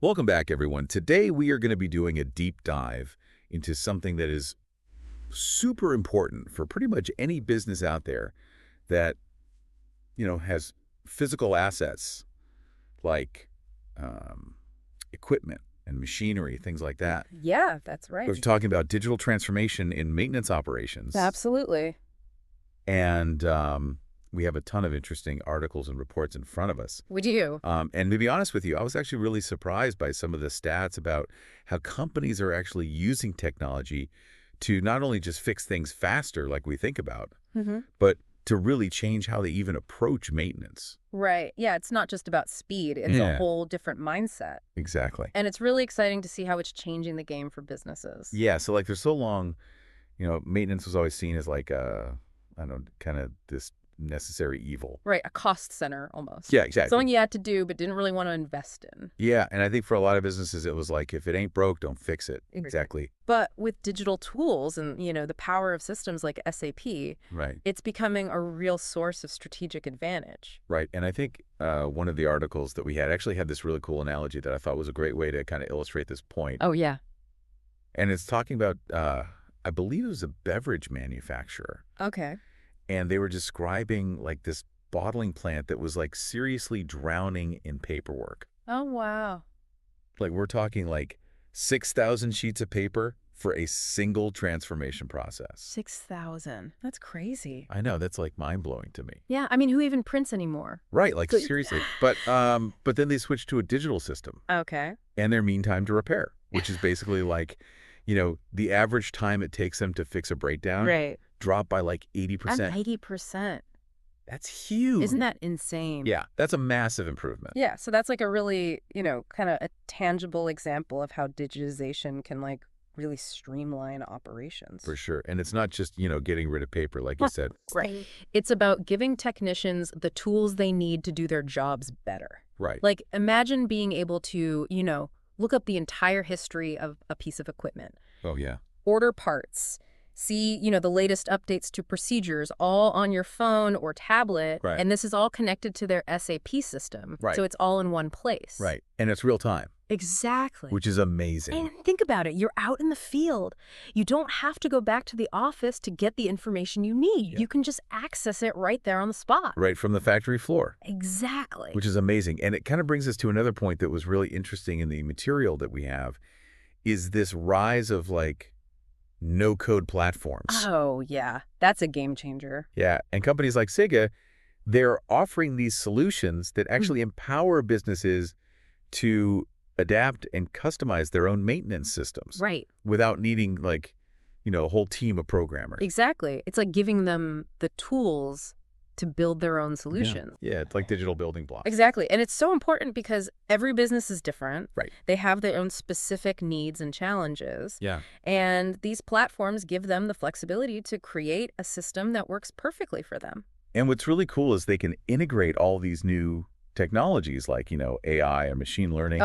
Welcome back, everyone. Today, we are going to be doing a deep dive into something that is super important for pretty much any business out there that, has physical assets like um, equipment and machinery, things like that. Yeah, that's right. We're talking about digital transformation in maintenance operations. Absolutely. And we have a ton of interesting articles and reports in front of us. We do. And to be honest with you, I was actually really surprised by some of the stats about how companies are actually using technology to not only just fix things faster like we think about, but to really change how they even approach maintenance. Right. Yeah, it's not just about speed. It's a whole different mindset. Exactly. And it's really exciting to see how it's changing the game for businesses. Yeah, so like there's so long, maintenance was always seen as like I don't know, kind of this necessary evil. Right, a cost center almost. Yeah, exactly. Something you had to do but didn't really want to invest in. Yeah, and I think for a lot of businesses, it was like, if it ain't broke, don't fix it. Exactly. But with digital tools and, the power of systems like SAP, Right. it's becoming a real source of strategic advantage. Right. And I think one of the articles that we had actually had this really cool analogy that I thought was a great way to kind of illustrate this point. Oh, yeah. And it's talking about, I believe it was a beverage manufacturer. Okay. And they were describing like this bottling plant that was like seriously drowning in paperwork. Oh, wow. Like we're talking like 6,000 sheets of paper for a single transformation process. 6,000. That's crazy. I know, that's like mind-blowing to me. Yeah, I mean, who even prints anymore? Right, like seriously. But then they switched to a digital system. Okay. And their mean time to repair, which is basically like, the average time it takes them to fix a breakdown dropped by like 80%. 80%. That's huge. Isn't that insane? Yeah, that's a massive improvement. Yeah, so that's like a really, kind of a tangible example of how digitization can like really streamline operations. For sure. And it's not just, getting rid of paper, like you said. Right. It's about giving technicians the tools they need to do their jobs better. Right. Like imagine being able to, look up the entire history of a piece of equipment. Oh, yeah. Order parts. See, the latest updates to procedures all on your phone or tablet. Right. And this is all connected to their SAP system. Right. So it's all in one place. Right. And it's real time. Exactly. Which is amazing. And think about it. You're out in the field. You don't have to go back to the office to get the information you need. Yeah. You can just access it right there on the spot. Right from the factory floor. Exactly. Which is amazing. And it kind of brings us to another point that was really interesting in the material that we have, is this rise of like no-code platforms. Oh, yeah. That's a game changer. Yeah. And companies like Sega, they're offering these solutions that actually empower businesses to adapt and customize their own maintenance systems. Right. Without needing like, a whole team of programmers. Exactly. It's like giving them the tools to build their own solutions. Yeah, it's like digital building blocks. Exactly. And it's so important because every business is different. Right. They have their own specific needs and challenges. Yeah. And these platforms give them the flexibility to create a system that works perfectly for them. And what's really cool is they can integrate all these new technologies like, AI and machine learning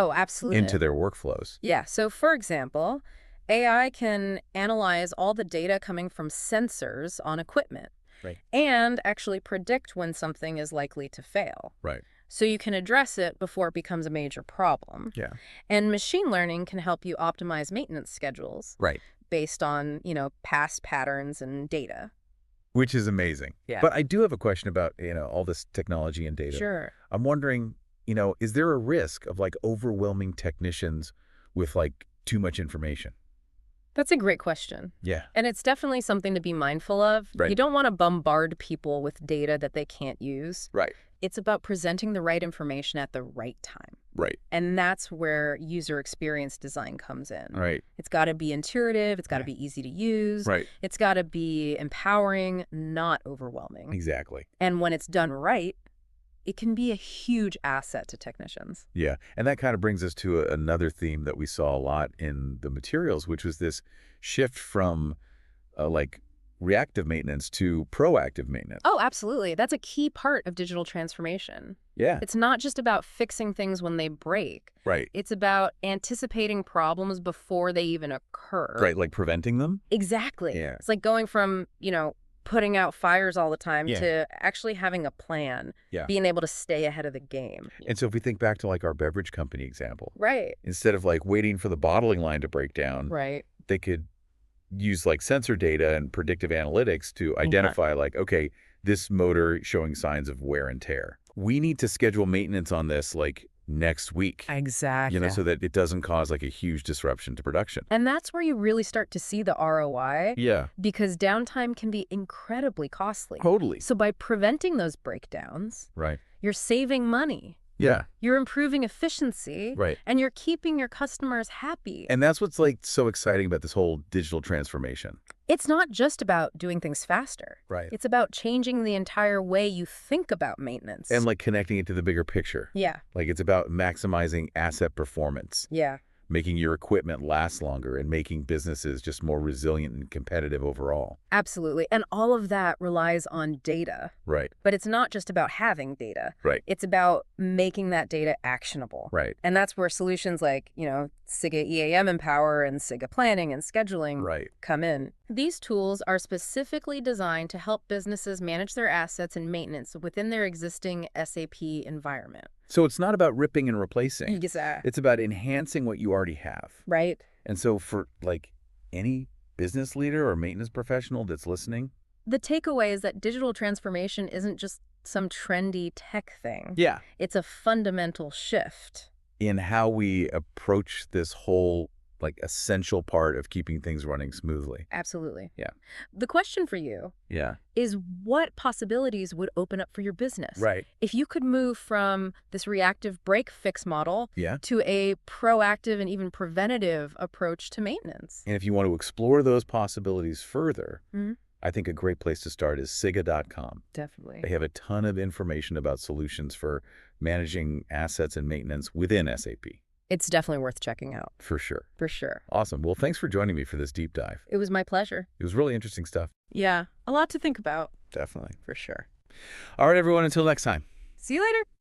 into their workflows. Yeah. So, for example, AI can analyze all the data coming from sensors on equipment. Right. And actually predict when something is likely to fail. Right. So you can address it before it becomes a major problem. Yeah. And machine learning can help you optimize maintenance schedules. Right. Based on, past patterns and data. Which is amazing. Yeah. But I do have a question about, all this technology and data. Sure. I'm wondering, is there a risk of like overwhelming technicians with like too much information? That's a great question. Yeah. And it's definitely something to be mindful of. Right. You don't want to bombard people with data that they can't use. Right. It's about presenting the right information at the right time. Right. And that's where user experience design comes in. Right. It's got to be intuitive. It's got to be easy to use. Right. It's got to be empowering, not overwhelming. Exactly. And when it's done right, it can be a huge asset to technicians. Yeah. And that kind of brings us to another theme that we saw a lot in the materials, which was this shift from like reactive maintenance to proactive maintenance. Oh, absolutely. That's a key part of digital transformation. Yeah. It's not just about fixing things when they break. Right. It's about anticipating problems before they even occur. Right. Like preventing them? Exactly. Yeah. It's like going from, putting out fires all the time Yeah. to actually having a plan, Yeah. being able to stay ahead of the game. And so if we think back to like our beverage company example, Right. instead of like waiting for the bottling line to break down, Right. they could use like sensor data and predictive analytics to Yeah. identify like, okay, this motor showing signs of wear and tear. We need to schedule maintenance on this like next week, Exactly. so that it doesn't cause like a huge disruption to production. And that's where you really start to see the ROI, Yeah, because downtime can be incredibly costly. totally. So by preventing those breakdowns, Right. you're saving money, Yeah, you're improving efficiency, right. and you're keeping your customers happy. And that's what's like so exciting about this whole digital transformation. It's not just about doing things faster. Right. It's about changing the entire way you think about maintenance. And like connecting it to the bigger picture. Yeah. Like it's about maximizing asset performance, Yeah. making your equipment last longer, and making businesses just more resilient and competitive overall. Absolutely. And all of that relies on data. Right. But it's not just about having data. Right. It's about making that data actionable. Right. And that's where solutions like, SIGA EAM Empower and SIGA Planning and Scheduling Right. come in. These tools are specifically designed to help businesses manage their assets and maintenance within their existing SAP environment. So it's not about ripping and replacing. Exactly. It's about enhancing what you already have. Right? And so for like any business leader or maintenance professional that's listening. The takeaway is that digital transformation isn't just some trendy tech thing. Yeah. It's a fundamental shift In how we approach this whole like essential part of keeping things running smoothly. Absolutely. Yeah. The question for you Yeah. is, what possibilities would open up for your business? Right. If you could move from this reactive break-fix model Yeah. to a proactive and even preventative approach to maintenance. And if you want to explore those possibilities further, Mhm. I think a great place to start is siga.com. Definitely. They have a ton of information about solutions for managing assets and maintenance within SAP. It's definitely worth checking out. For sure. For sure. Awesome. Well, thanks for joining me for this deep dive. It was my pleasure. It was really interesting stuff. Yeah, a lot to think about. Definitely. For sure. All right, everyone. Until next time. See you later.